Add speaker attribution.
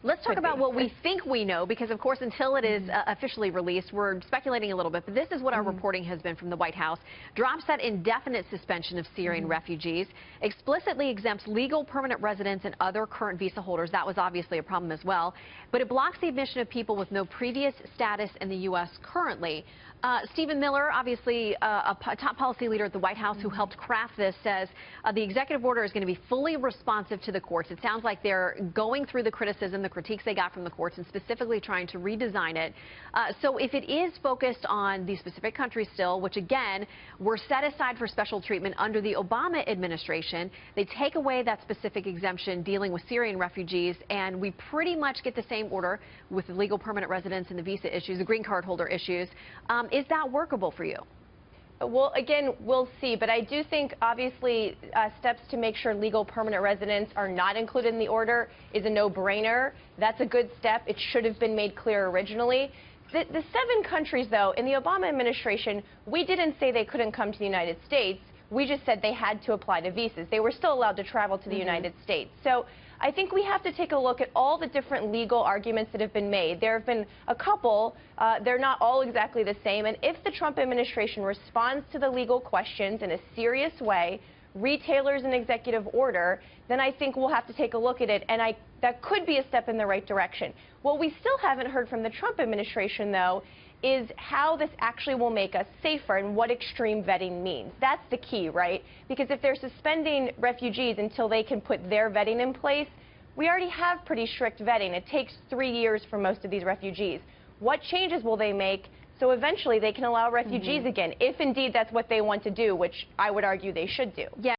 Speaker 1: Let's talk about what we think we know, because, of course, until it is officially released, we're speculating a little bit. But this is what our reporting has been from the White House. Drops that indefinite suspension of Syrian refugees, explicitly exempts legal permanent residents and other current visa holders. That was obviously a problem as well. But it blocks the admission of people with no previous status in the U.S. currently. Stephen Miller, obviously a top policy leader at the White House who helped craft this, says the executive order is going to be fully responsive to the courts. It sounds like they're going through the criticism, the critiques they got from the courts, and specifically trying to redesign it. So if it is focused on these specific countries still, which again were set aside for special treatment under the Obama administration, they take away that specific exemption dealing with Syrian refugees, and we pretty much get the same order with the legal permanent residents and the visa issues, the green card holder issues. Is that workable for you?
Speaker 2: Well, again, we'll see. But I do think, obviously, steps to make sure legal permanent residents are not included in the order is a no-brainer. That's a good step. It should have been made clear originally. The 7 countries, though, in the Obama administration, we didn't say they couldn't come to the United States. We just said they had to apply to visas. They were still allowed to travel to the United States. So I think we have to take a look at all the different legal arguments that have been made. There have been a couple. They're not all exactly the same. And if the Trump administration responds to the legal questions in a serious way, retailers an executive order, then I think we'll have to take a look at it. And that could be a step in the right direction. What we still haven't heard from the Trump administration, though, is how this actually will make us safer and what extreme vetting means. That's the key, right? Because if they're suspending refugees until they can put their vetting in place, we already have pretty strict vetting. It takes 3 years for most of these refugees. What changes will they make so eventually they can allow refugees again, if indeed that's what they want to do, which I would argue they should do?
Speaker 1: Yeah.